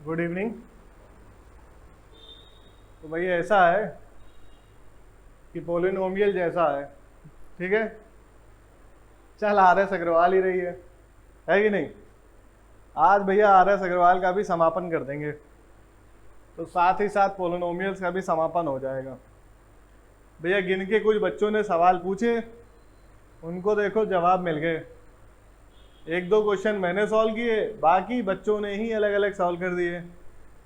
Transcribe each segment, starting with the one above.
Good evening. तो भाई ऐसा है कि पोलिनोमियल जैसा ठीक है। चल आर एस अग्रवाल ही रही है कि नहीं। आज भैया आर एस अग्रवाल का भी समापन कर देंगे, तो साथ ही साथ पोलिनोमियल्स का भी समापन हो जाएगा। भैया गिन के कुछ बच्चों ने सवाल पूछे, उनको देखो जवाब मिल गए। एक दो क्वेश्चन मैंने सॉल्व किए, बाकी बच्चों ने ही अलग अलग सॉल्व कर दिए।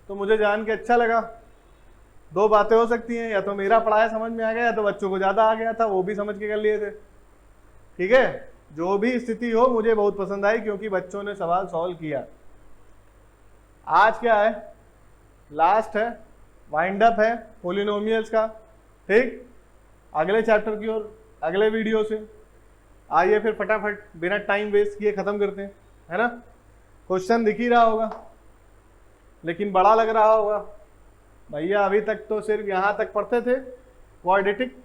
तो मुझे जान के अच्छा लगा। दो बातें हो सकती हैं, या तो मेरा पढ़ाया समझ में आ गया, या तो बच्चों को ज़्यादा आ गया था, वो भी समझ के कर लिए थे। ठीक है, जो भी स्थिति हो मुझे बहुत पसंद आई, क्योंकि बच्चों ने सवाल सॉल्व किया। आज क्या है, लास्ट है, वाइंड अप है पोलिनोमियल्स का। ठीक, अगले चैप्टर की ओर अगले वीडियो से आइए फिर फटाफट बिना टाइम वेस्ट किए खत्म करते हैं, है ना। क्वेश्चन दिख ही रहा होगा, लेकिन बड़ा लग रहा होगा। भैया अभी तक तो सिर्फ यहां तक पढ़ते थे क्वाड्रेटिक,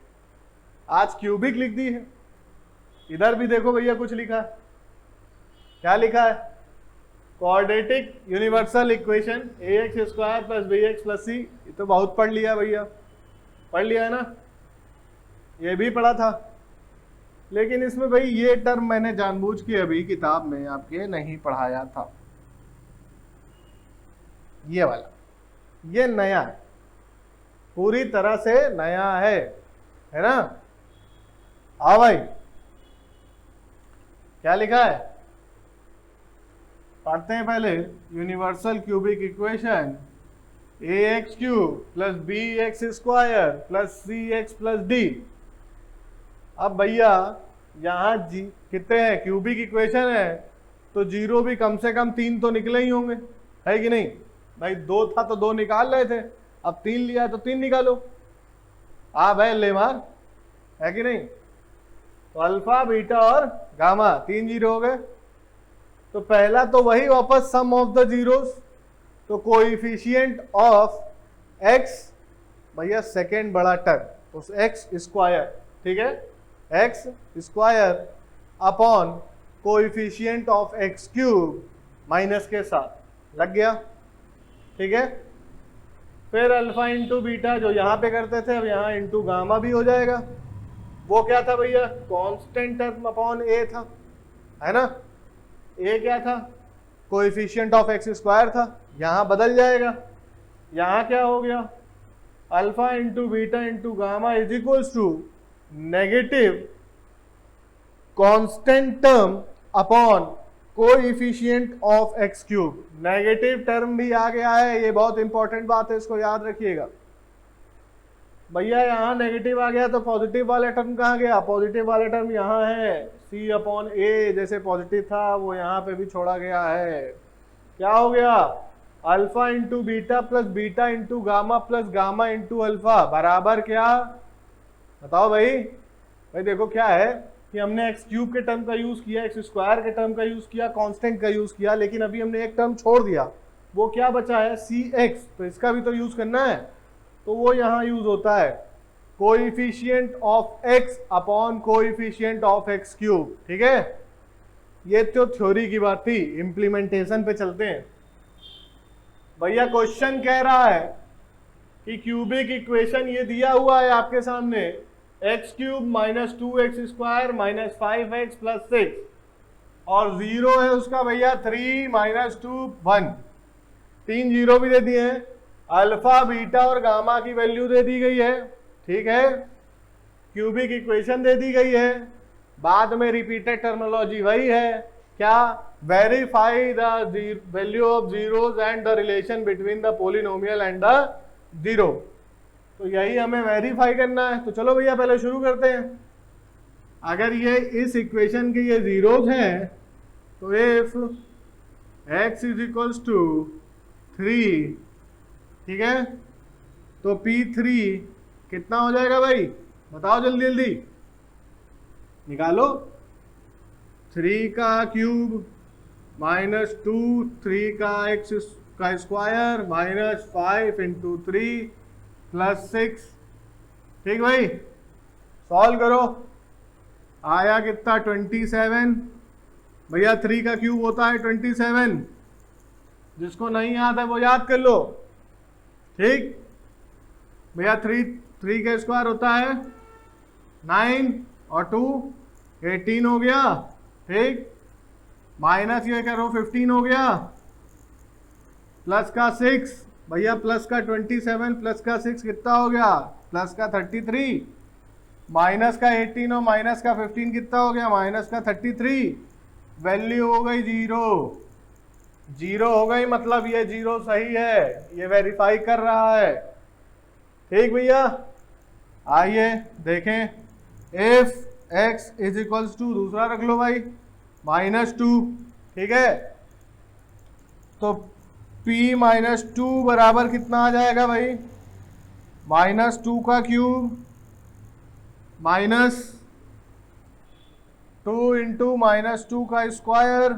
आज क्यूबिक लिख दी है। इधर भी देखो भैया कुछ लिखा है, क्या लिखा है, quadratic universal equation ax square plus bx plus c। ये तो बहुत पढ़ लिया भैया, पढ़ लिया है ना, ये भी पढ़ा था। लेकिन इसमें भाई ये टर्म मैंने जानबूझ के अभी किताब में आपके नहीं पढ़ाया था, ये वाला, ये नया है, पूरी तरह से नया है ना। आओ भाई, क्या लिखा है पढ़ते हैं पहले। Universal cubic equation ax cube plus bx square plus cx plus d। अब भैया यहाँ जी कितने हैं, क्यूबिक इक्वेशन है, तो जीरो भी कम से कम 3 तो निकले ही होंगे, है कि नहीं भाई। 2 था तो 2 निकाल रहे थे, अब 3 लिया है तो 3 निकालो। आप है ले मार, है कि नहीं। तो अल्फा बीटा और गामा 3 जीरो हो गए। तो पहला तो वही वापस सम ऑफ द जीरोस, तो कोएफिशिएंट ऑफ x भैया सेकेंड बड़ा टर्म उस x स्क्वायर, ठीक है, x square upon coefficient of x cube minus के साथ लग गया। ठीक है, फिर अल्फा इंटू बीटा जो यहाँ पे करते थे, अब यहाँ इंटू गामा भी हो जाएगा। वो क्या था भैया, कांस्टेंट टर्म अपॉन a था, है ना। a क्या था, कोएफिशिएंट ऑफ x स्क्वायर था, यहाँ बदल जाएगा। यहाँ क्या हो गया, alpha into beta into gamma is equals to negative constant term upon coefficient of x cube. Negative term भी आ गया है, ये बहुत इंपॉर्टेंट बात है, इसको याद रखिएगा भैया। यहाँ नेगेटिव आ गया तो पॉजिटिव वाला टर्म कहाँ गया, पॉजिटिव वाला टर्म यहाँ है, c अपॉन a जैसे पॉजिटिव था वो यहाँ पे भी छोड़ा गया है। क्या हो गया, alpha into beta plus beta into gamma plus gamma into alpha बराबर क्या, बताओ भाई। भाई देखो क्या है कि हमने एक्स क्यूब के टर्म का यूज किया, एक्स स्क्वायर के टर्म का यूज किया, कांस्टेंट का यूज किया, लेकिन अभी हमने एक टर्म छोड़ दिया, वो क्या बचा है, सी एक्स। तो इसका भी तो यूज करना है, तो वो यहाँ यूज होता है coefficient of x upon coefficient of x cube. ठीक है, ये तो थ्योरी की बात थी, इंप्लीमेंटेशन पे चलते हैं भैया। क्वेश्चन कह रहा है कि क्यूबिक इक्वेशन ये दिया हुआ है आपके सामने, x cube minus 2x square minus 5x plus 6, और जीरो है उसका भैया 3 माइनस 2 1। 3 जीरो भी दे दिए हैं, अल्फा बीटा और गामा की वैल्यू दे दी गई है। ठीक है, क्यूबिक इक्वेशन दे दी गई है, बाद में रिपीटेड टर्मिनोलॉजी वही है, क्या, verify the value of zeros and the relation between the polynomial and the zero. तो यही हमें वेरीफाई करना है। तो चलो भैया पहले शुरू करते हैं। अगर ये इस इक्वेशन के ये जीरोस हैं, तो if x is equals to 3, ठीक है, तो P3 कितना हो जाएगा भाई, बताओ जल्दी जल्दी निकालो। 3 का क्यूब माइनस 2, 3 का x का स्क्वायर माइनस 5 इंटू 3 प्लस 6। ठीक भाई, सॉल्व करो, आया कितना 27। भैया 3 का क्यूब होता है 27, जिसको नहीं याद है वो याद कर लो। ठीक भैया, 3 का स्क्वायर होता है 9 और 2 18 हो गया। ठीक, माइनस ये करो 15 हो गया, प्लस का 6 भैया, प्लस का 27 प्लस का 6 कितना हो गया, प्लस का 33, माइनस का 18 और माइनस का 15 कितना हो गया, माइनस का 33। वैल्यू हो गई 0 हो गई, मतलब ये 0 सही है, ये वेरीफाई कर रहा है। ठीक भैया, आइए देखें, if x is equals to, दूसरा रख लो भाई, -2। ठीक है, तो p -2 बराबर कितना आ जाएगा भाई, -2 का क्यूब -2 इंटू -2 का स्क्वायर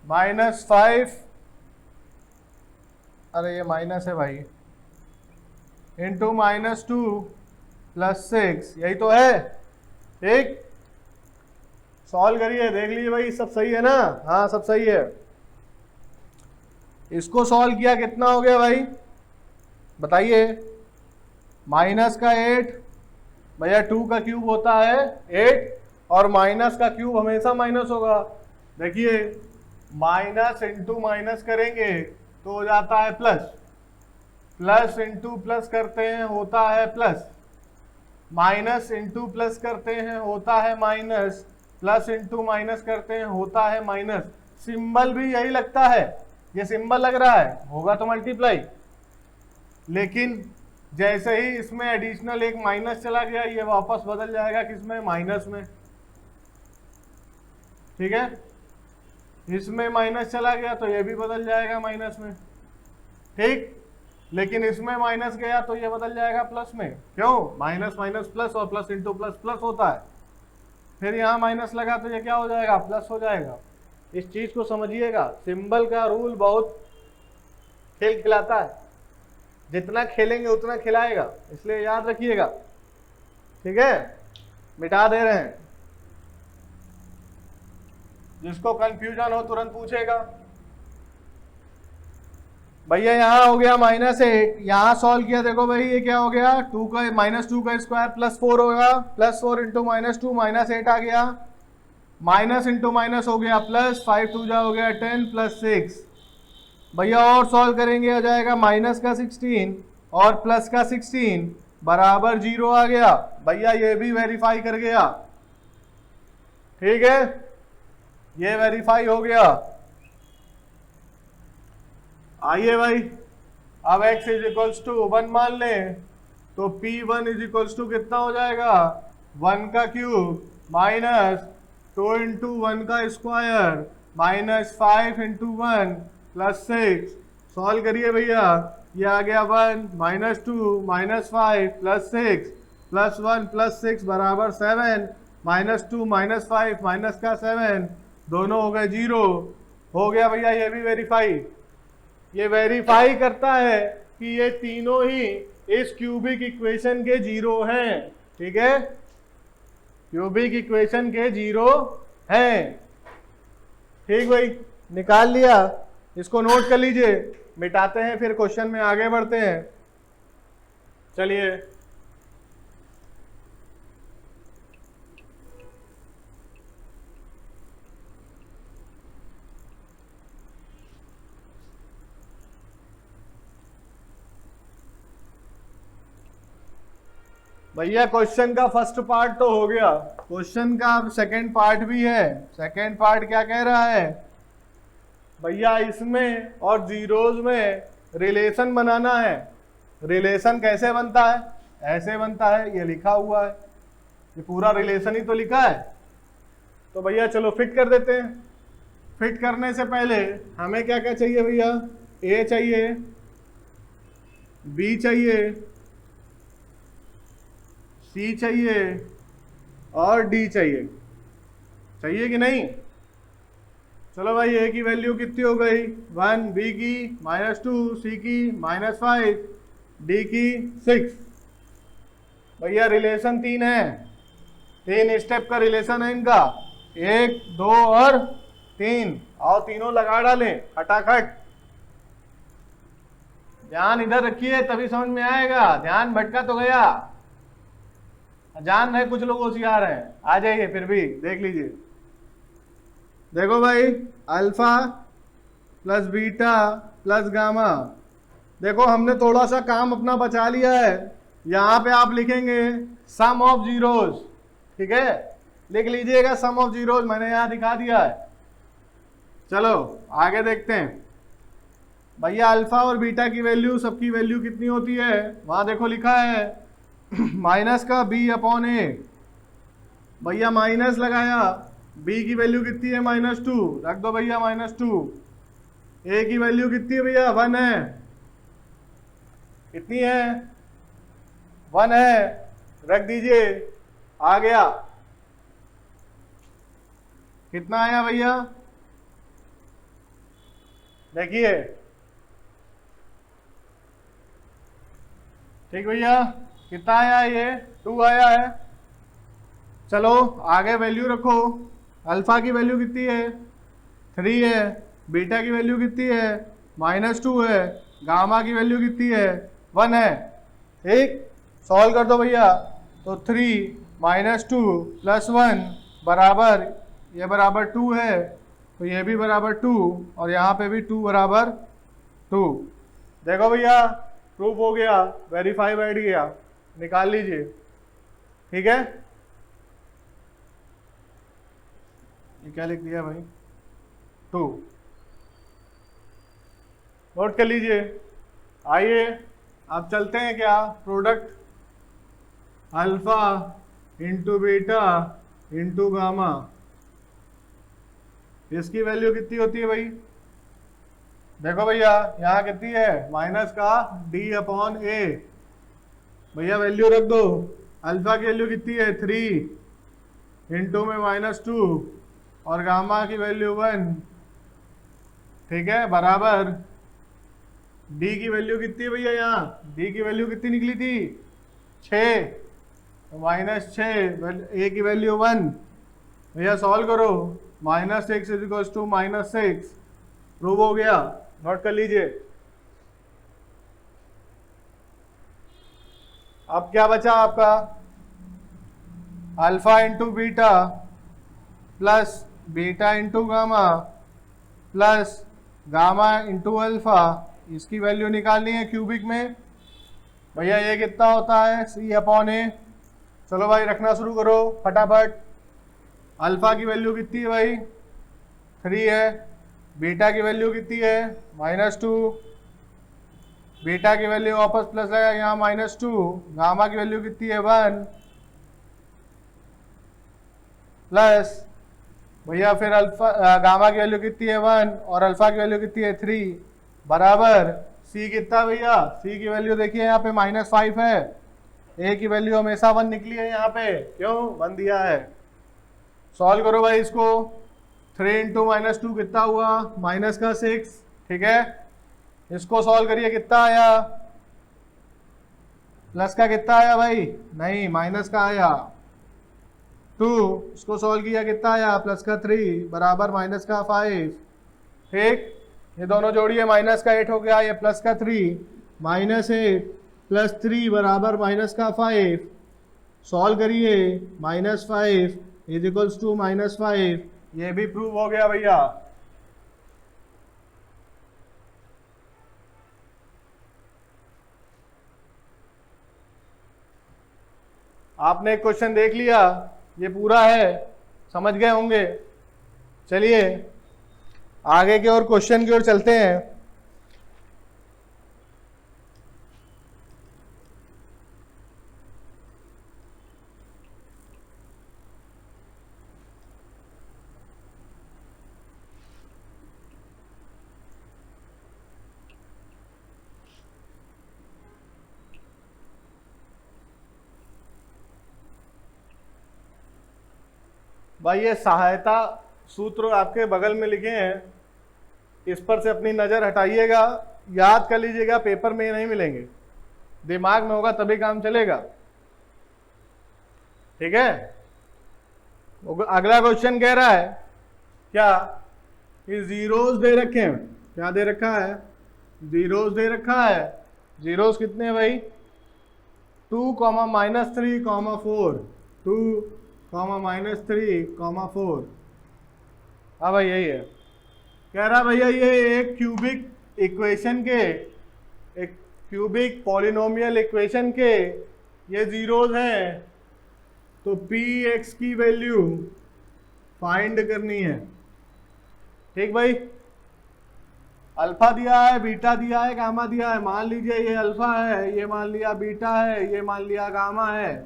-5, अरे ये माइनस है भाई, इंटू -2 + 6, यही तो है। ठीक, सॉल्व करिए, देख लीजिए भाई सब सही है ना, हाँ सब सही है। इसको सॉल्व किया कितना हो गया भाई बताइए, माइनस का 8 भैया, 2 का क्यूब होता है 8 और माइनस का क्यूब हमेशा माइनस होगा। देखिए माइनस इंटू माइनस करेंगे तो हो जाता है प्लस, प्लस इंटू प्लस करते हैं होता है प्लस, माइनस इंटू प्लस करते हैं होता है माइनस, प्लस इंटू माइनस करते हैं होता है माइनस। सिंबल भी यही लगता है, ये सिंबल लग रहा है, होगा तो मल्टीप्लाई, लेकिन जैसे ही इसमें एडिशनल एक माइनस चला गया ये वापस बदल जाएगा किसमें, माइनस में। ठीक है, इसमें माइनस चला गया तो ये भी बदल जाएगा माइनस में। ठीक, लेकिन इसमें माइनस गया तो ये बदल जाएगा प्लस में। क्यों, माइनस माइनस प्लस और प्लस इंटू प्लस प्लस होता है। फिर यहाँ माइनस लगा तो ये क्या हो जाएगा, प्लस हो जाएगा। इस चीज को समझिएगा, सिंबल का रूल बहुत खेल खिलाता है, जितना खेलेंगे उतना खिलाएगा, इसलिए याद रखिएगा। ठीक है, मिटा दे रहे हैं, जिसको कंफ्यूजन हो तुरंत पूछेगा। भैया यहाँ हो गया -8, यहाँ सॉल्व किया, देखो भाई ये क्या हो गया, -2 का स्क्वायर +4 होगा, +4 इंटू -2 -8 आ गया, माइनस इंटू माइनस हो गया प्लस, 5 2 जा हो गया 10 + 6। भैया और सॉल्व करेंगे आ जाएगा माइनस का 16 और प्लस का 16 बराबर 0 आ गया। भैया ये भी वेरीफाई कर गया। ठीक है, ये वेरीफाई हो गया। आइए भाई, अब x इज इक्वल्स टू 1 मान लें तो p1 इज इक्वल्स टू कितना हो जाएगा, 1 का क्यूब -2 इंटू 1 का स्क्वायर -5 इंटू 1 + 6। सॉल्व करिए भैया, ये आ गया 1 -2 -5 + 6 + 1 + 6 बराबर 7, -2 -5 माइनस का 7 दोनों हो गए 0। हो गया भैया, ये भी वेरीफाई। ये वेरीफाई करता है कि ये तीनों ही इस क्यूबिक इक्वेशन के 0 हैं। ठीक है, क्यूबिक इक्वेशन के 0 हैं। ठीक भाई, निकाल लिया, इसको नोट कर लीजिए, मिटाते हैं फिर क्वेश्चन में आगे बढ़ते हैं। चलिए, भैया क्वेश्चन का फर्स्ट पार्ट तो हो गया, क्वेश्चन का सेकंड पार्ट भी है। सेकंड पार्ट क्या कह रहा है भैया, इसमें और जीरोज में रिलेशन बनाना है। रिलेशन कैसे बनता है, ऐसे बनता है, ये लिखा हुआ है, ये पूरा रिलेशन ही तो लिखा है। तो भैया चलो फिट कर देते हैं। फिट करने से पहले हमें क्या क्या चाहिए भैया, ए चाहिए, बी चाहिए, सी चाहिए और डी चाहिए। चाहिए कि नहीं? चलो भाई, ए की वैल्यू कितनी हो गई 1, बी की -2, सी की -5, डी की 6। भैया रिलेशन 3 है, 3 स्टेप का रिलेशन है इनका, 1 2 और 3। आओ तीनों लगा डालें खटाखट। ध्यान इधर रखिए तभी समझ में आएगा, ध्यान भटका तो गया। जान रहे कुछ लोग होशियार हैं, आ जाइए फिर भी देख लीजिए। देखो भाई, alpha plus beta plus gamma. देखो हमने थोड़ा सा काम अपना बचा लिया है। यहां पे आप लिखेंगे सम ऑफ जीरोस, ठीक है, लिख लीजिएगा सम ऑफ जीरोस, मैंने यहां दिखा दिया है। चलो आगे देखते हैं भैया। अल्फा और बीटा की वैल्यू, सबकी वैल्यू कितनी होती है, वहां देखो लिखा है माइनस का बी अपॉन ए। भैया माइनस लगाया, बी की वैल्यू कितनी है -2, रख दो भैया -2। ए की वैल्यू कितनी है भैया 1 है, कितनी है 1 है, रख दीजिए। आ गया, कितना आया भैया, देखिए ठीक भैया, कितना आया, ये 2 आया है। चलो आगे वैल्यू रखो। अल्फा की वैल्यू कितनी है 3 है, बीटा की वैल्यू कितनी है -2 है, गामा की वैल्यू कितनी है 1 है। ठीक, सॉल्व कर दो भैया। तो 3 -2 + 1 बराबर, ये बराबर 2 है, तो ये भी बराबर 2, और यहाँ पे भी 2 बराबर 2। देखो भैया प्रूफ हो गया, वेरीफाई बैठ गया, निकाल लीजिए। ठीक है, ये क्या लिख दिया भाई 2, नोट कर लीजिए। आइए अब चलते हैं क्या, product alpha into beta into gamma, इसकी वैल्यू कितनी होती है भाई। देखो भैया यहाँ कितनी है माइनस का डी अपॉन ए, भैया वैल्यू रख दो। अल्फा की वैल्यू कितनी है 3 इंटू में -2 और गामा की वैल्यू 1, ठीक है, बराबर डी की वैल्यू कितनी है भैया, यहाँ डी की वैल्यू कितनी निकली थी 6, तो -6, ए की वैल्यू 1। भैया सॉल्व करो, -6 = -6, प्रूव हो गया, नोट कर लीजिए। अब क्या बचा आपका, alpha into beta plus beta into gamma plus gamma into alpha, इसकी वैल्यू निकालनी है क्यूबिक में। भैया ये कितना होता है C अपॉन ए। चलो भाई रखना शुरू करो फटाफट। अल्फा की वैल्यू कितनी है भाई 3 है, बीटा की वैल्यू कितनी है -2, बीटा की वैल्यू वापस प्लस लगा यहाँ -2, गामा की वैल्यू कितनी है 1 प्लस, भैया फिर अल्फा गामा की वैल्यू कितनी है 1 और अल्फा की वैल्यू कितनी है 3, बराबर C कितना भैया, C की वैल्यू देखिए यहाँ पे -5 है, A की वैल्यू हमेशा 1 निकली है यहाँ पे, क्यों 1 दिया है। सॉल्व करो भाई इसको, 3 इंटू -2 कितना हुआ -6, ठीक है। इसको सॉल्व करिए, कितना आया, प्लस का कितना आया भाई, नहीं माइनस का आया 2, इसको सॉल्व किया कितना आया प्लस का 3 बराबर माइनस का 5। ठीक, ये दोनों जोड़िए, माइनस का 8 हो गया, ये प्लस का 3, -8 + 3 बराबर माइनस का 5। सॉल्व करिए, -5 = -5, ये भी प्रूव हो गया भैया। आपने एक क्वेश्चन देख लिया, ये पूरा है, समझ गए होंगे। चलिए आगे की ओर, क्वेश्चन की ओर चलते हैं। भाई ये सहायता सूत्र आपके बगल में लिखे हैं, इस पर से अपनी नज़र हटाइएगा, याद कर लीजिएगा, पेपर में नहीं मिलेंगे, दिमाग में होगा तभी काम चलेगा। ठीक है, अगला क्वेश्चन कह रहा है क्या, कि जीरोस दे रखे हैं, क्या दे रखा है, जीरोस दे रखा है। जीरोस कितने हैं भाई, 2, -3, 4, 2, -3, 4। हाँ भाई यही है। कह रहा भैया ये एक क्यूबिक इक्वेशन के, एक क्यूबिक पॉलिनोमियल इक्वेशन के ये जीरोस हैं, तो पी एक्स की वैल्यू फाइंड करनी है। ठीक भाई, अल्फा दिया है, बीटा दिया है, गामा दिया है। मान लीजिए ये अल्फा है, ये मान लिया बीटा है, ये मान लिया गामा है।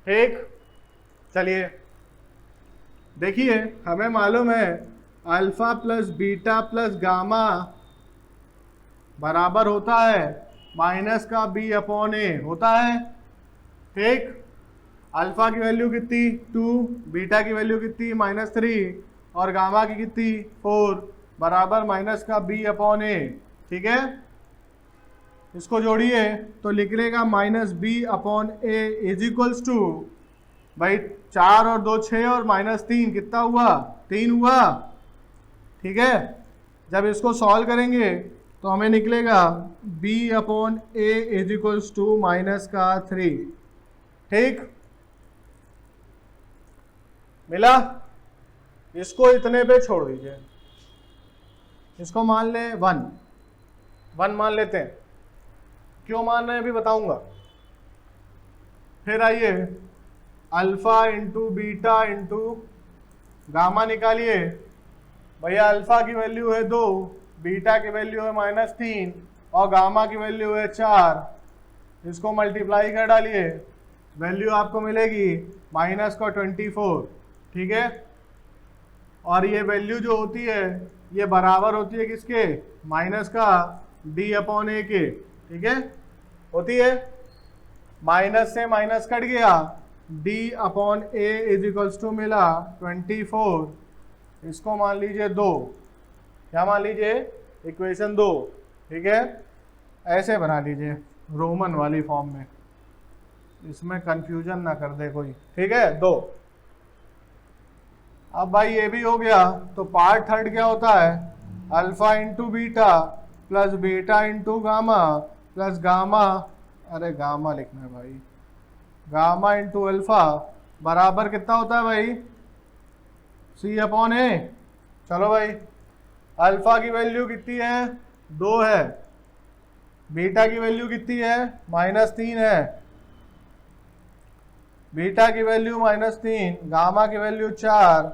ठीक, चलिए देखिए, हमें मालूम है alpha plus beta plus gamma बराबर होता है माइनस का बी अपॉन ए होता है। ठीक, अल्फा की वैल्यू कितनी 2, बीटा की वैल्यू कितनी -3 और गामा की कितनी 4, बराबर माइनस का बी अपॉन ए। ठीक है, इसको जोड़िए तो निकलेगा -b upon a is equals to, भाई 4 और 2 6 और -3 कितना हुआ, 3 हुआ। ठीक है, जब इसको सॉल्व करेंगे तो हमें निकलेगा b upon a is equals to -3। ठीक, मिला। इसको इतने पे छोड़ दीजिए, इसको मान ले 1 मान लेते हैं। क्यों मान रहे हैं अभी बताऊंगा। फिर आइए alpha into beta into gamma निकालिए। भैया अल्फा की वैल्यू है 2, बीटा की वैल्यू है -3 और गामा की वैल्यू है 4। इसको मल्टीप्लाई कर डालिए, वैल्यू आपको मिलेगी -24। ठीक है, और ये वैल्यू जो होती है ये बराबर होती है किसके, माइनस का d अपॉन ए के। ठीक है, होती है, माइनस से माइनस कट गया, d upon a is equals to मिला 24। इसको मान लीजिए 2, क्या मान लीजिए, इक्वेशन 2। ठीक है, ऐसे बना लीजिए रोमन वाली फॉर्म में, इसमें कंफ्यूजन ना कर दे कोई। ठीक है, 2। अब भाई ये भी हो गया, तो पार्ट थर्ड क्या होता है, alpha into beta plus beta into gamma plus gamma, अरे गामा लिखना है भाई, गामा इंटू अल्फा बराबर कितना होता है भाई, सी अपॉन ए। चलो भाई, अल्फा की वैल्यू कितनी है, 2 है, बीटा की वैल्यू कितनी है, -3 है, बीटा की वैल्यू -3, गामा की वैल्यू 4,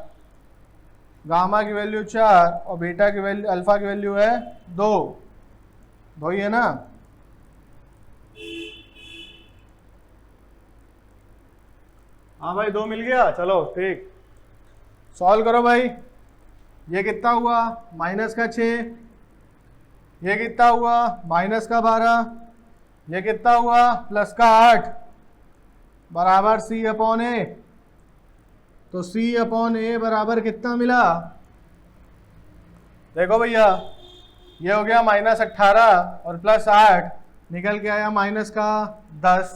गामा की वैल्यू 4 और बीटा की वैल्यू, अल्फा की वैल्यू है 2। 2 ही है ना। हाँ भाई 2 मिल गया, चलो ठीक, सॉल्व करो भाई। ये कितना हुआ, -6, ये कितना हुआ, -12, ये कितना हुआ, +8 बराबर सी अपॉन ए। तो सी अपॉन ए बराबर कितना मिला, देखो भैया, ये हो गया -18 और +8 निकल के आया -10।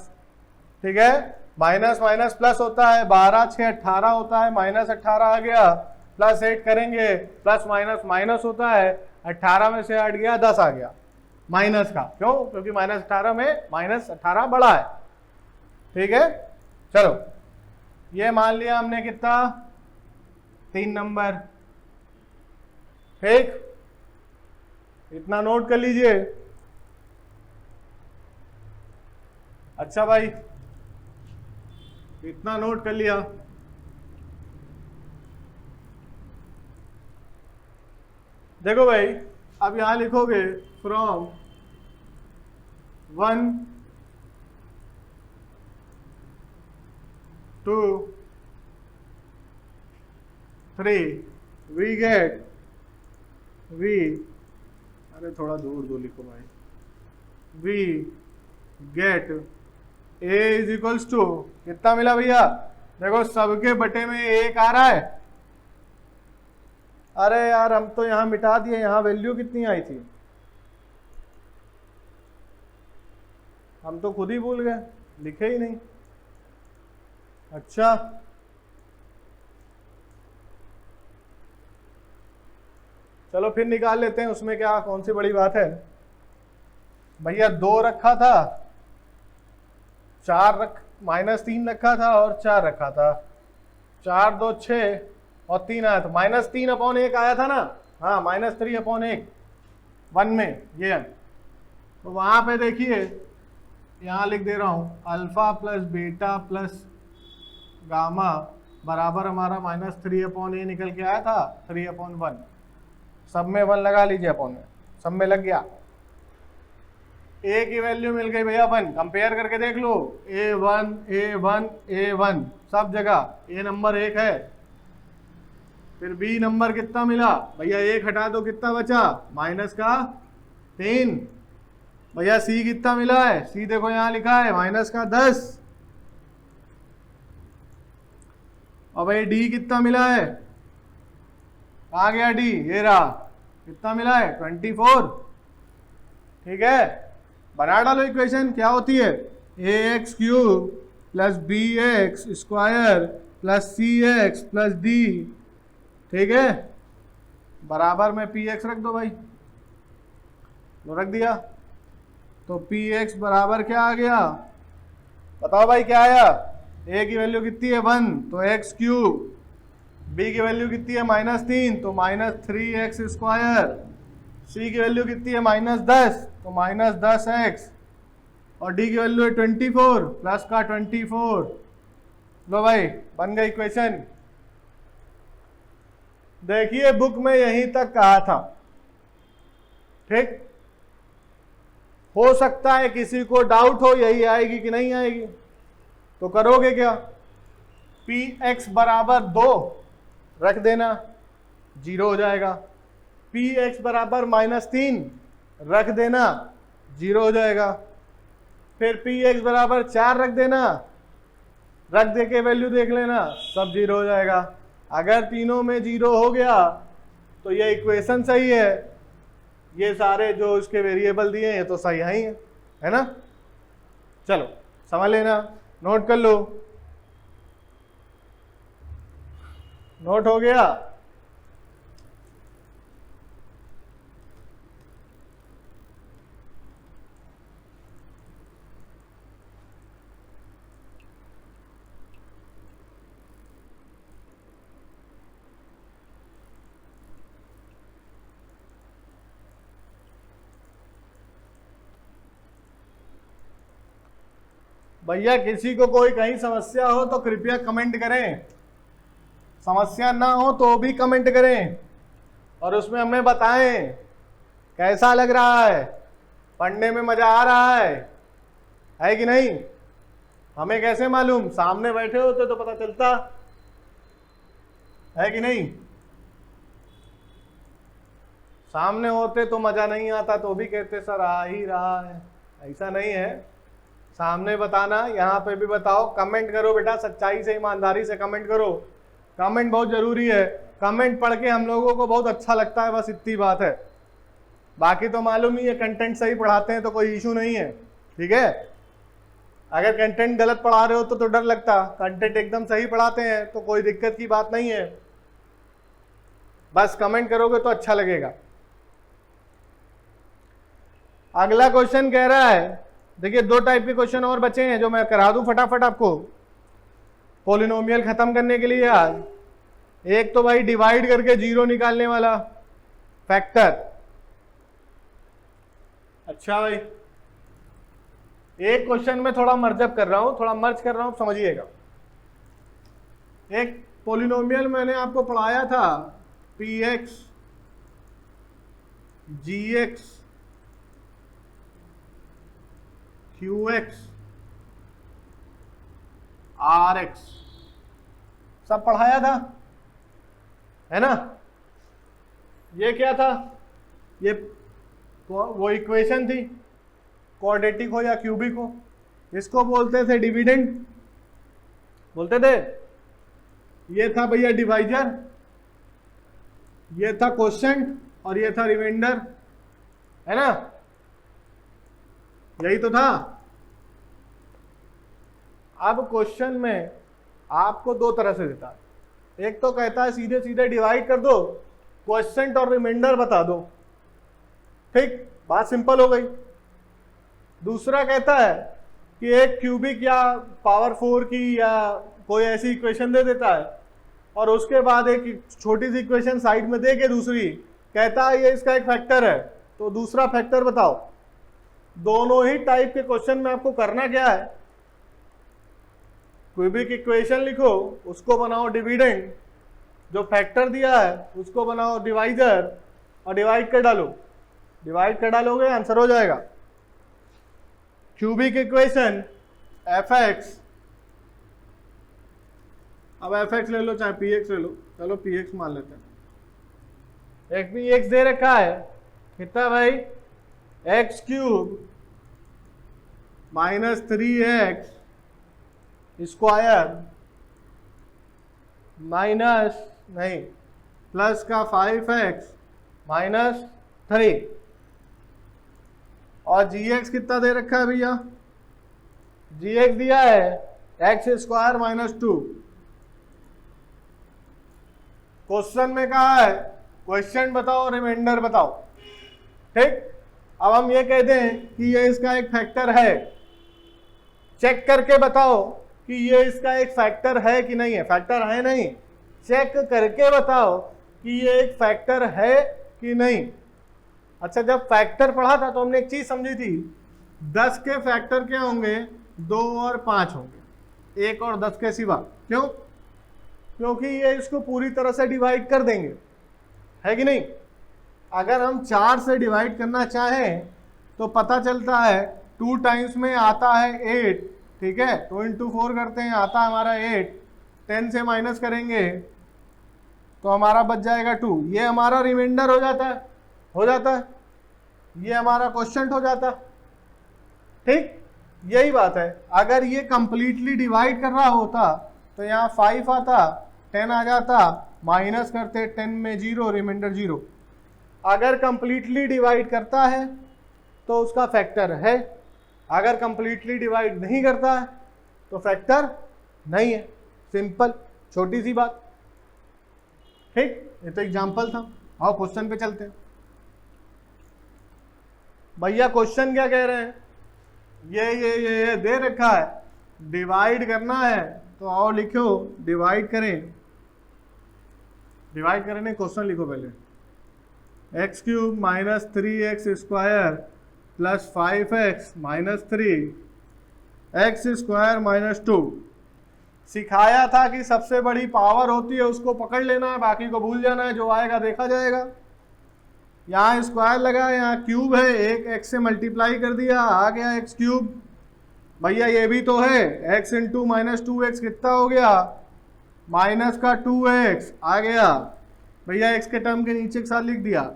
ठीक है, माइनस माइनस प्लस होता है, 12 6 18 होता है, -18 आ गया, +8 करेंगे, प्लस माइनस माइनस होता है, 18 में से 8 गया, 10 आ गया माइनस का। क्यों, क्योंकि -18 में -18 बड़ा है। ठीक है, चलो ये मान लिया हमने कितना, 3 नंबर। ठीक, इतना नोट कर लीजिए। अच्छा भाई, इतना नोट कर लिया। देखो भाई, अब यहां लिखोगे फ्रॉम 1 2 3 वी गेट, वी, अरे थोड़ा दूर दो लिखो भाई, we get a is equals to कितना मिला भैया, देखो सबके बटे में 1 आ रहा है। अरे यार हम तो यहां मिटा दिए, यहां वैल्यू कितनी आई थी, हम तो खुद ही भूल गए, लिखे ही नहीं। अच्छा चलो फिर निकाल लेते हैं, उसमें क्या कौन सी बड़ी बात है। भैया 2 रखा था, 3 रखा था और 4 रखा था। 4 2 6 और 3 आया था, -3/1 आया था ना। हाँ, -3/1 1 में ये। तो वहां पे देखिए, यहाँ लिख दे रहा हूं, alpha plus beta plus gamma बराबर हमारा -3/a निकल के आया था 3/1। सब में 1 लगा लीजिए, अपॉन में सब में लग गया। ए की वैल्यू मिल गई भैया 1, कंपेयर करके देख लो, A1 A1 A1 सब जगह ए नंबर 1 है। फिर बी नंबर कितना मिला भैया, 1 हटा दो कितना बचा, -3। भैया सी कितना मिला है, सी देखो यहां लिखा है -10। और भाई डी कितना मिला है, कहाँ गया डी, ये रहा, कितना मिला है 24। ठीक है, बना डालो इक्वेशन, क्या होती है ax³ plus bx² plus cx plus d। ठीक है, बराबर में px रख दो भाई, लो रख दिया। तो px बराबर क्या आ गया, बताओ भाई क्या आया। a की वैल्यू कितनी है 1, तो x³। b की वैल्यू कितनी है -3, तो -3x²। c की वैल्यू कितनी है -10, तो -10x। और d की वैल्यू है 24, प्लस का 24। लो भाई बन गई इक्वेशन। देखिए बुक में यहीं तक कहा था, ठीक। हो सकता है किसी को डाउट हो यही आएगी कि नहीं आएगी, तो करोगे क्या, px बराबर 2 रख देना, 0 हो जाएगा। px बराबर -3 रख देना, 0 हो जाएगा। फिर px बराबर 4 रख देना, रख दे के वैल्यू देख लेना, सब 0 हो जाएगा। अगर तीनों में 0 हो गया तो ये इक्वेशन सही है, ये सारे जो इसके वेरिएबल दिए हैं ये तो सही है ना। चलो समझ लेना, नोट कर लो, नोट हो गया। भैया किसी को कोई कहीं समस्या हो तो कृपया कमेंट करें, समस्या ना हो तो भी कमेंट करें, और उसमें हमें बताएं कैसा लग रहा है, पढ़ने में मजा आ रहा है कि नहीं। हमें कैसे मालूम, सामने बैठे होते तो पता चलता है कि नहीं। सामने होते तो मजा नहीं आता, तो भी कहते सर आ ही रहा है, ऐसा नहीं है। सामने बताना, यहाँ पे भी बताओ, कमेंट करो बेटा, सच्चाई से ईमानदारी से कमेंट करो, कमेंट बहुत जरूरी है। कमेंट पढ़ के हम लोगों को बहुत अच्छा लगता है, बस इतनी बात है। बाकी तो मालूम ही है, कंटेंट सही पढ़ाते हैं तो कोई इशू नहीं है, ठीक है। अगर कंटेंट गलत पढ़ा रहे हो तो डर लगता, कंटेंट एकदम सही पढ़ाते हैं तो कोई दिक्कत की बात नहीं है, बस कमेंट करोगे तो अच्छा लगेगा। अगला क्वेश्चन कह रहा है, देखिए 2 टाइप के क्वेश्चन और बचे हैं जो मैं करा दूं फटाफट आपको पॉलिनोमियल खत्म करने के लिए आज। एक तो भाई डिवाइड करके 0 निकालने वाला फैक्टर। अच्छा भाई, एक क्वेश्चन में थोड़ा मर्जअप कर रहा हूं, थोड़ा मर्ज कर रहा हूं, समझिएगा। एक पॉलिनोमियल मैंने आपको पढ़ाया था, px gx qx rx, सब पढ़ाया था, है ना। ये क्या था, ये वो इक्वेशन थी, क्वाड्रेटिक हो या क्यूबिक हो, इसको बोलते थे डिविडेंड, बोलते थे। ये था भैया डिवाइजर, ये था क्वोशिएंट और ये था रिमाइंडर, है ना, यही तो था। अब क्वेश्चन में आपको 2 तरह से देता है, एक तो कहता है सीधे सीधे डिवाइड कर दो, क्वेश्चन और रिमाइंडर बता दो। ठीक, बात सिंपल हो गई। दूसरा कहता है कि एक क्यूबिक या पावर 4 की या कोई ऐसी इक्वेशन दे देता है और उसके बाद एक छोटी सी इक्वेशन साइड में दे के दूसरी कहता है ये इसका एक फैक्टर है, तो दूसरा फैक्टर बताओ। दोनों ही टाइप के क्वेश्चन में आपको करना क्या है, क्यूबिक इक्वेशन लिखो, उसको बनाओ डिविडेंड, जो फैक्टर दिया है उसको बनाओ डिवाइजर और डिवाइड कर डालो। डिवाइड कर डालोगे आंसर हो जाएगा। क्यूबिक इक्वेशन एफ एक्स, अब एफ एक्स ले लो चाहे पी एक्स ले लो, चलो पी एक्स मान लेते हैं। एक पी एक्स दे रखा है, कितना भाई, x cube minus 3x square minus नहीं प्लस का 5x माइनस 3 और gx कितना दे रखा है भैया, gx दिया है एक्स स्क्वायर माइनस 2। क्वेश्चन में कहा है क्वेश्चन बताओ रिमाइंडर बताओ। ठीक, अब हम ये कहते हैं कि ये इसका एक फैक्टर है, चेक करके बताओ कि ये इसका एक फैक्टर है कि नहीं है। फैक्टर है नहीं, चेक करके बताओ कि ये एक फैक्टर है कि नहीं। अच्छा, जब फैक्टर पढ़ा था तो हमने एक चीज समझी थी, 10 के फैक्टर क्या होंगे, 2 और 5 होंगे, 1 और 10 के सिवा। क्यों? क्योंकि ये इसको पूरी तरह से डिवाइड कर देंगे, है कि नहीं। अगर हम 4 से डिवाइड करना चाहें तो पता चलता है 2 टाइम्स में आता है 8, ठीक है, 2 इंटू 4 करते हैं, आता है हमारा 8, 10 से माइनस करेंगे तो हमारा बच जाएगा 2। ये हमारा रिमाइंडर हो जाता है, ये हमारा क्वेश्चन हो जाता। ठीक, यही बात है। अगर ये कंप्लीटली डिवाइड कर रहा होता तो यहाँ 5 आता, 10 आ जाता, माइनस करते 10 में 0, रिमाइंडर 0। अगर कंप्लीटली डिवाइड करता है तो उसका फैक्टर है, अगर कंप्लीटली डिवाइड नहीं करता है तो फैक्टर नहीं है। सिंपल, छोटी सी बात। ठीक, ये तो एग्जांपल था। आओ क्वेश्चन पे चलते हैं। भैया क्वेश्चन क्या कह रहे हैं, ये दे रखा है, डिवाइड करना है, तो आओ लिखो डिवाइड करें। डिवाइड करने क्वेश्चन लिखो पहले, x cube minus 3x square plus 5x minus 3 x square minus 2। सिखाया था कि सबसे बड़ी पावर होती है उसको पकड़ लेना है, बाकी को भूल जाना है, जो आएगा देखा जाएगा। यहाँ स्क्वायर लगा, यहाँ क्यूब है, एक x से मल्टीप्लाई कर दिया, आ गया x क्यूब। भैया ये भी तो है, x इंटू माइनस 2x कितना हो गया, माइनस का 2x आ गया। भैया x के टर्म के नीचे के साथ लिख दिया,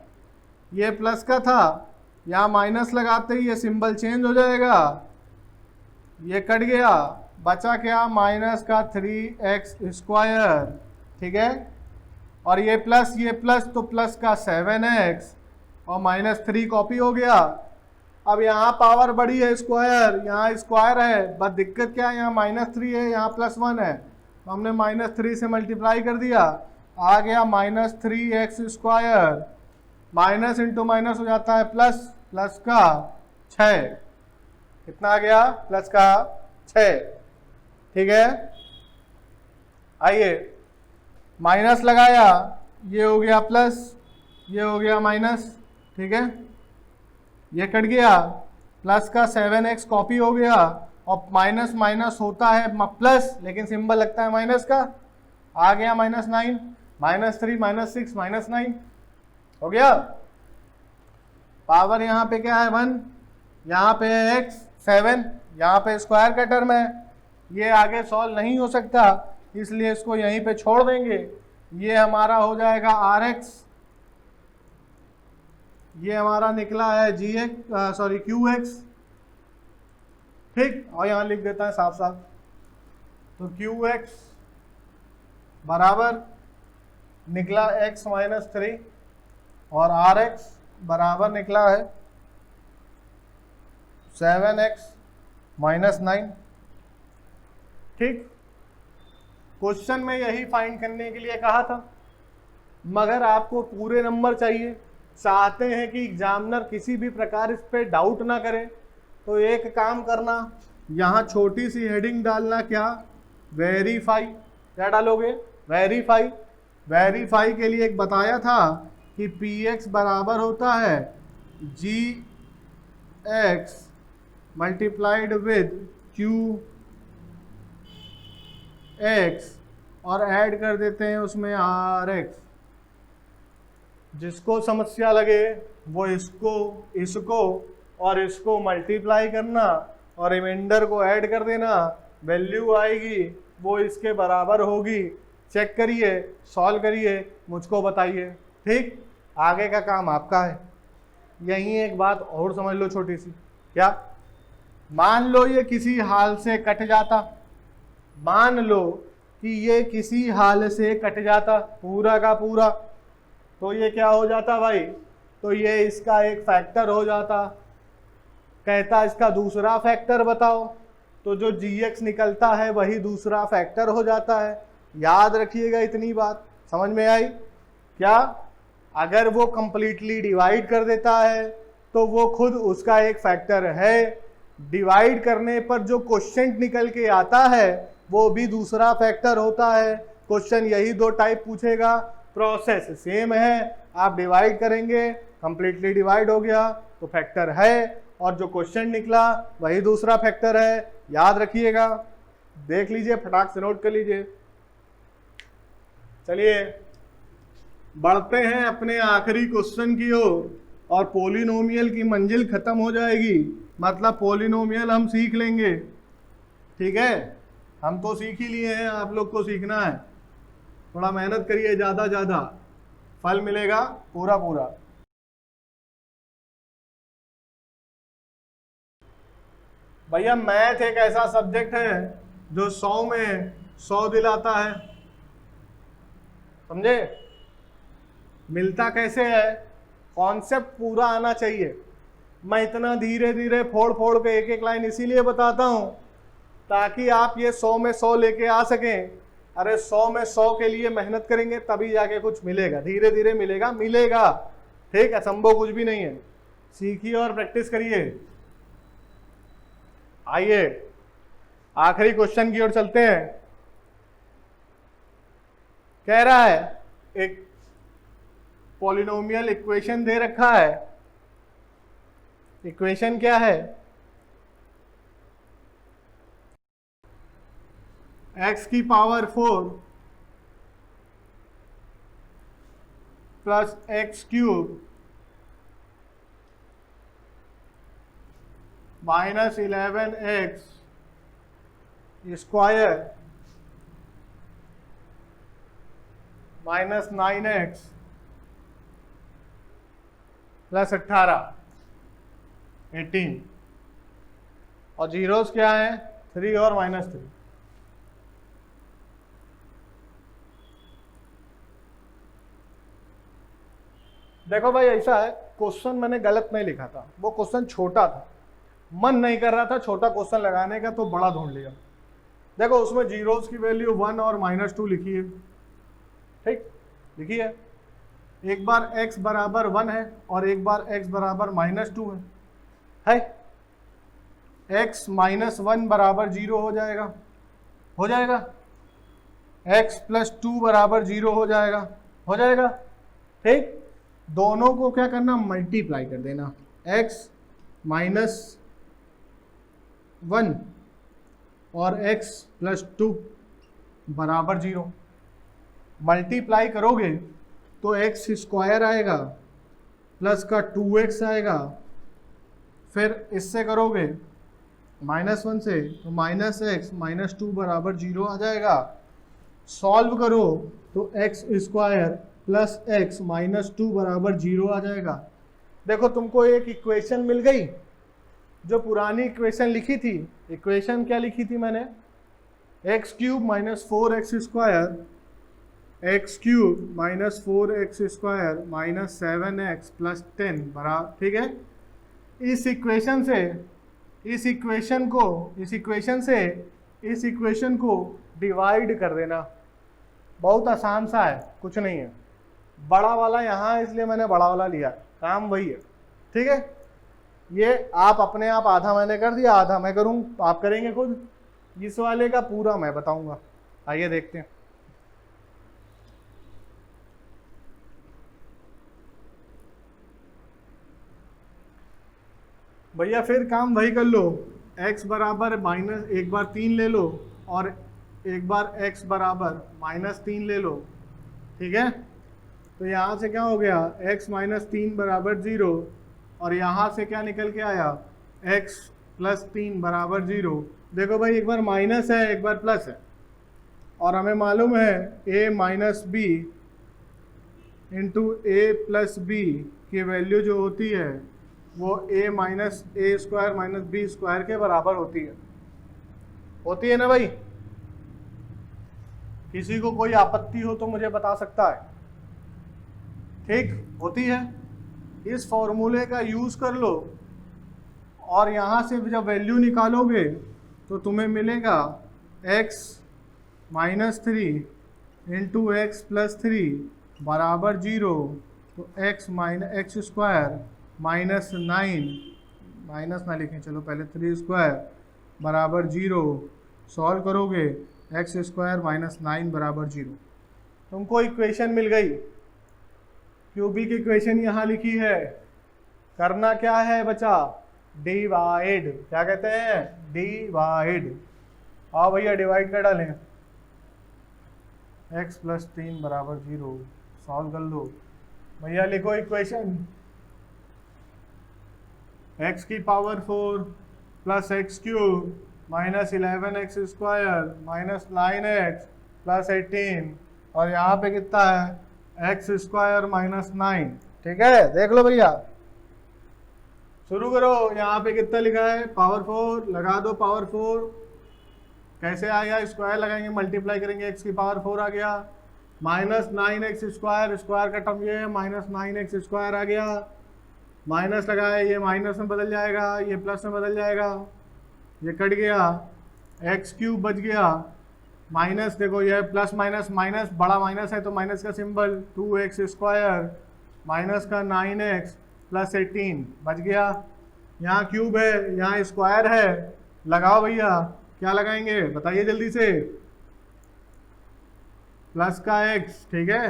ये प्लस का था, यहाँ माइनस लगाते ही ये सिंबल चेंज हो जाएगा, ये कट गया, बचा क्या, माइनस का 3x स्क्वायर। ठीक है, और ये प्लस तो प्लस का 7x और माइनस 3 कॉपी हो गया। अब यहाँ पावर बड़ी है स्क्वायर, यहाँ स्क्वायर है, बस दिक्कत क्या है, यहाँ माइनस 3 है, यहाँ प्लस 1 है, तो हमने माइनस 3 से मल्टीप्लाई कर दिया, आ गया minus 3x square. Minus into minus हो जाता है प्लस, प्लस का 6, कितना आ गया, प्लस का 6। ठीक है, आइए माइनस लगाया, ये हो गया प्लस, ये हो गया माइनस। ठीक है, ये कट गया, प्लस का 7x कॉपी हो गया, और माइनस माइनस होता है प्लस, लेकिन सिंबल लगता है माइनस का, आ गया माइनस 9, माइनस 3 माइनस 6 माइनस 9 हो गया। पावर यहाँ पे क्या है 1, यहाँ पे है x 7, यहाँ पे स्क्वायर का टर्म है, ये आगे सॉल्व नहीं हो सकता, इसलिए इसको यहीं पे छोड़ देंगे। ये हमारा हो जाएगा rx, ये हमारा निकला है qx। ठीक, और यहाँ लिख देता है साफ साफ, तो qx बराबर निकला x माइनस 3 और rx बराबर निकला है 7x माइनस 9। ठीक, क्वेश्चन में यही फाइंड करने के लिए कहा था। मगर आपको पूरे नंबर चाहिए, चाहते हैं कि एग्जामिनर किसी भी प्रकार इस पे डाउट ना करे, तो एक काम करना, यहाँ छोटी सी हेडिंग डालना, क्या, वेरीफाई। क्या डालोगे, वेरीफाई। वेरीफाई के लिए एक बताया था कि पी एक्स बराबर होता है g x multiplied with q x और ऐड कर देते हैं उसमें आर एक्स। जिसको समस्या लगे वो इसको और इसको मल्टीप्लाई करना और रिमाइंडर को ऐड कर देना, वैल्यू आएगी वो इसके बराबर होगी। चेक करिए, सॉल्व करिए, मुझको बताइए। ठीक, आगे का काम आपका है। यहीं एक बात और समझ लो छोटी सी, क्या, मान लो ये किसी हाल से कट जाता, मान लो कि ये किसी हाल से कट जाता पूरा का पूरा, तो ये क्या हो जाता भाई, तो ये इसका एक फैक्टर हो जाता। कहता इसका दूसरा फैक्टर बताओ, तो जो gx निकलता है वही दूसरा फैक्टर हो जाता है। याद रखिएगा, इतनी बात समझ में आई क्या। अगर वो कंप्लीटली डिवाइड कर देता है तो वो खुद उसका एक फैक्टर है। डिवाइड करने पर जो क्वेश्चन निकल के आता है वो भी दूसरा फैक्टर होता है। क्वेश्चन यही दो टाइप पूछेगा, प्रोसेस सेम है, आप डिवाइड करेंगे, कंप्लीटली डिवाइड हो गया तो फैक्टर है, और जो क्वेश्चन निकला वही दूसरा फैक्टर है। याद रखिएगा, देख लीजिए, फटाक से नोट कर लीजिए। चलिए बढ़ते हैं अपने आखिरी क्वेश्चन की ओर, और पॉलिनोमियल की मंजिल खत्म हो जाएगी, मतलब पॉलिनोमियल हम सीख लेंगे। ठीक है, हम तो सीख ही लिए हैं, आप लोग को सीखना है। थोड़ा मेहनत करिए, ज़्यादा फल मिलेगा पूरा पूरा। भैया मैथ एक ऐसा सब्जेक्ट है जो 100 में 100 दिलाता है, समझे। मिलता कैसे है, कॉन्सेप्ट पूरा आना चाहिए। मैं इतना धीरे धीरे फोड़ के एक एक लाइन इसीलिए बताता हूं ताकि आप ये 100 में 100 लेके आ सकें। अरे 100 में 100 के लिए मेहनत करेंगे तभी जाके कुछ मिलेगा, धीरे धीरे मिलेगा। ठीक, असंभव कुछ भी नहीं है। सीखिए और प्रैक्टिस करिए। आइए आखिरी क्वेश्चन की ओर चलते हैं। कह रहा है एक पॉलिनोमियल इक्वेशन दे रखा है। इक्वेशन क्या है, x की power 4 plus x cube minus 11x square minus 9x plus 18 और जीरोस क्या है, 3 और -3। देखो भाई ऐसा है, क्वेश्चन मैंने गलत नहीं लिखा था, वो क्वेश्चन छोटा था, मन नहीं कर रहा था छोटा क्वेश्चन लगाने का, तो बड़ा ढूंढ लिया। देखो उसमें जीरोस की वैल्यू 1 और -2 लिखी है। ठीक, लिखी है। एक बार x बराबर 1 है और एक बार x बराबर -2 है। x -1 बराबर 0 हो जाएगा। x प्लस 2 बराबर 0 हो जाएगा। ठीक, दोनों को क्या करना, मल्टीप्लाई कर देना। x -1 और x प्लस 2 बराबर 0। मल्टीप्लाई करोगे तो x स्क्वायर आएगा प्लस का 2x आएगा, फिर इससे करोगे -1 से तो -x -2 बराबर 0 आ जाएगा। सॉल्व करो तो x स्क्वायर प्लस x -2 बराबर 0 आ जाएगा। देखो तुमको एक इक्वेशन मिल गई। जो पुरानी इक्वेशन लिखी थी, इक्वेशन क्या लिखी थी मैंने, x cube minus 4x square x cube minus 4x square minus 7x plus 10 बराबर, ठीक है। इस इक्वेशन को डिवाइड कर देना। बहुत आसान सा है, कुछ नहीं है। बड़ा वाला यहाँ इसलिए मैंने बड़ा वाला लिया, काम वही है, ठीक है। ये आप अपने आप आधा मैंने कर दिया, आधा मैं करूँ, आप करेंगे खुद। इस वाले का पूरा मैं बताऊंगा, आइए देखते हैं। भैया फिर काम वही कर लो, x बराबर माइनस, एक बार 3 ले लो और एक बार x बराबर -3 ले लो, ठीक है। तो यहाँ से क्या हो गया, x -3 बराबर 0, और यहाँ से क्या निकल के आया, x + 3 बराबर 0। देखो भाई, एक बार माइनस है एक बार प्लस है, और हमें मालूम है a minus b into a plus b की वैल्यू जो होती है वो a minus a square minus b square के बराबर होती है ना भाई। किसी को कोई आपत्ति हो तो मुझे बता सकता है, ठीक, होती है। इस फॉर्मूले का यूज कर लो और यहाँ से जब वैल्यू निकालोगे तो तुम्हें मिलेगा x -3 इंटू एक्स प्लस 3 बराबर 0। तो x स्क्वायर -9, माइनस ना लिखें, चलो पहले 3 स्क्वायर बराबर 0, सॉल्व करोगे x स्क्वायर -9 बराबर 0। तुमको इक्वेशन मिल गई, क्यूबिक इक्वेशन यहाँ लिखी है। करना क्या है बचा, डिवाइड, क्या कहते हैं, डिवाइड। आओ भैया डिवाइड कर डालें, x + 3 बराबर 0, सॉल्व कर लो भैया। लिखो इक्वेशन, x की power 4 + x³ - 11x square -9x + 18, और यहाँ पे कितना है, x स्क्वायर -9, ठीक है। देख लो भैया, शुरू करो। यहाँ पे कितना लिखा है, पावर 4, लगा दो पावर 4, कैसे आएगा, स्क्वायर लगाएंगे, मल्टीप्लाई करेंगे, x की पावर 4 आ गया, -9x स्क्वायर, स्क्वायर का टर्म ये है, -9x स्क्वायर आ गया, माइनस लगाए, ये माइनस में बदल जाएगा, ये प्लस में बदल जाएगा, ये कट गया, x³ बच गया, माइनस, देखो ये प्लस माइनस माइनस, बड़ा माइनस है तो माइनस का सिंबल, 2x स्क्वायर माइनस का 9x + 18 बच गया। यहाँ क्यूब है, यहाँ स्क्वायर है, लगाओ भैया, क्या लगाएंगे बताइए जल्दी से, प्लस का x, ठीक है,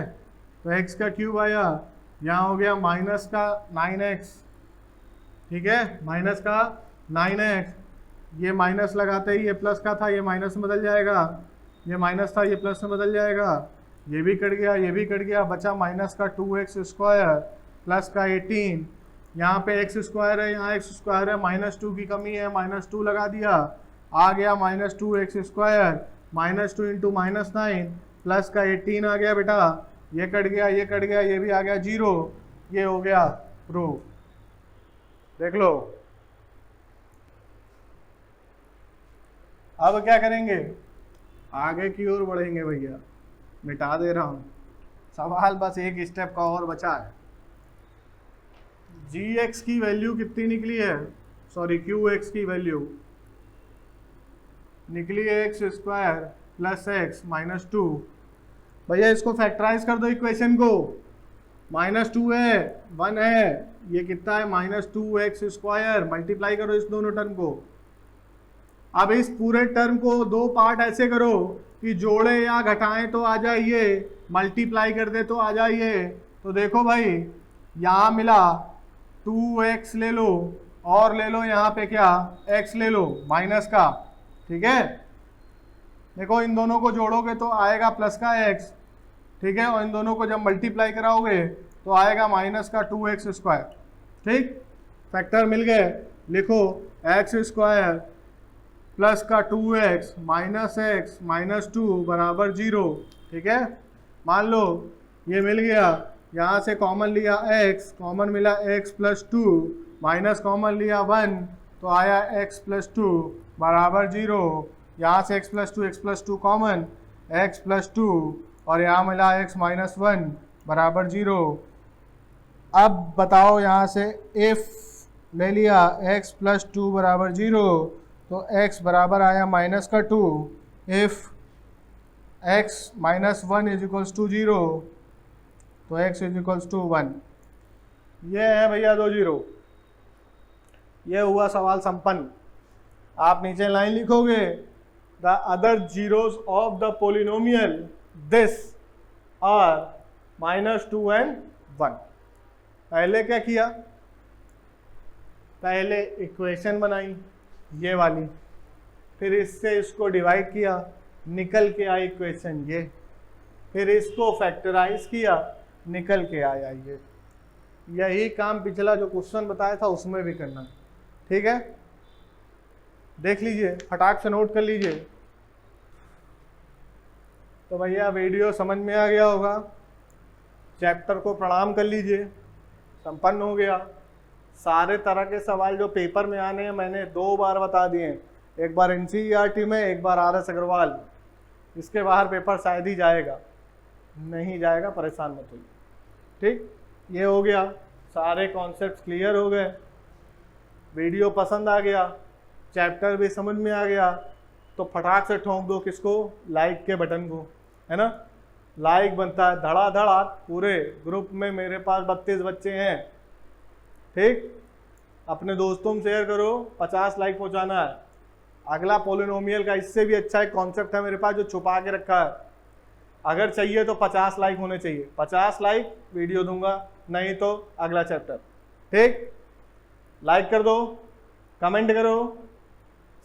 तो x का क्यूब आया, यहाँ हो गया माइनस का 9x, ठीक है, माइनस का 9x, ये माइनस लगाते ही ये प्लस का था, ये माइनस में बदल जाएगा, ये माइनस था ये प्लस में बदल जाएगा, ये भी कट गया, ये भी कट गया, बचा माइनस का 2x स्क्वायर प्लस का 18, यहाँ पे x स्क्वायर है, यहाँ x स्क्वायर है, -2 की कमी है, -2 लगा दिया, आ गया -2x स्क्वायर, -2 इंटू -9 प्लस का 18 आ गया बेटा, ये कट गया, ये कट गया, ये भी आ गया 0, ये हो गया प्रूफ। देख लो, अब क्या करेंगे, आगे की ओर बढ़ेंगे भैया, मिटा दे रहा हूं सवाल, बस एक स्टेप का और बचा है। gx की वैल्यू कितनी निकली है, सॉरी qx की वैल्यू निकली है x स्क्वायर प्लस x -2। भैया इसको फैक्टराइज कर दो इक्वेशन को, -2 है 1 है, ये कितना है -2x स्क्वायर, मल्टीप्लाई करो इस दोनों टर्म को। अब इस पूरे टर्म को दो पार्ट ऐसे करो कि जोड़े या घटाएं तो आ जाइए, मल्टीप्लाई कर दे तो आ जाइए। तो देखो भाई, यहाँ मिला 2x ले लो, और ले लो यहाँ पे क्या, x ले लो माइनस का, ठीक है। देखो इन दोनों को जोड़ोगे तो आएगा प्लस का x, ठीक है, और इन दोनों को जब मल्टीप्लाई कराओगे तो आएगा माइनस का 2x स्क्वायर, ठीक। फैक्टर मिल गए, लिखो x स्क्वायर प्लस का 2x माइनस x -2 बराबर 0, ठीक है। मान लो ये मिल गया, यहाँ से कॉमन लिया x, कॉमन मिला x + 2, माइनस कॉमन लिया 1, तो आया x + 2 बराबर 0। यहाँ से x + 2 कॉमन, x + 2, और यहाँ मिला x -1 बराबर 0। अब बताओ, यहाँ से if ले लिया x + 2 बराबर 0, तो x बराबर आया -2, इफ x -1 = 0, तो x इज इक्वल्स टू 1। ये है भैया 2 जीरो। ये हुआ सवाल संपन्न। आप नीचे लाइन लिखोगे, the other zeros of the polynomial this are -2 and 1। पहले क्या किया, पहले इक्वेशन बनाई ये वाली, फिर इससे इसको डिवाइड किया, निकल के आई इक्वेशन ये, फिर इसको फैक्टराइज किया, निकल के आया ये। यही काम पिछला जो क्वेश्चन बताया था उसमें भी करना, ठीक है। देख लीजिए, फटाक से नोट कर लीजिए। तो भैया वीडियो समझ में आ गया होगा, चैप्टर को प्रणाम कर लीजिए, संपन्न हो गया। सारे तरह के सवाल जो पेपर में आने हैं मैंने 2 बार बता दिए, एक बार NCERT में, एक बार RS अग्रवाल। इसके बाहर पेपर शायद ही जाएगा, नहीं जाएगा, परेशान मत होइए, ठीक। ये हो गया, सारे कॉन्सेप्ट क्लियर हो गए, वीडियो पसंद आ गया, चैप्टर भी समझ में आ गया, तो फटाक से ठोंक दो किसको, लाइक के बटन को, है ना। लाइक बनता है धड़ाधड़, पूरे ग्रुप में मेरे पास 32 बच्चे हैं, ठीक। अपने दोस्तों में शेयर करो, 50 लाइक पहुंचाना है। अगला पोलिनोमियल का इससे भी अच्छा एक कॉन्सेप्ट है मेरे पास जो छुपा के रखा है, अगर चाहिए तो 50 लाइक होने चाहिए। 50 लाइक वीडियो दूंगा, नहीं तो अगला चैप्टर, ठीक। लाइक कर दो, कमेंट करो,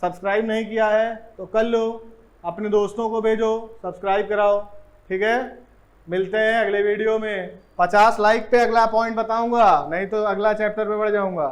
सब्सक्राइब नहीं किया है तो कर लो, अपने दोस्तों को भेजो, सब्सक्राइब कराओ, ठीक है। मिलते हैं अगले वीडियो में। 50 लाइक पे अगला पॉइंट बताऊंगा, नहीं तो अगला चैप्टर पे बढ़ जाऊंगा।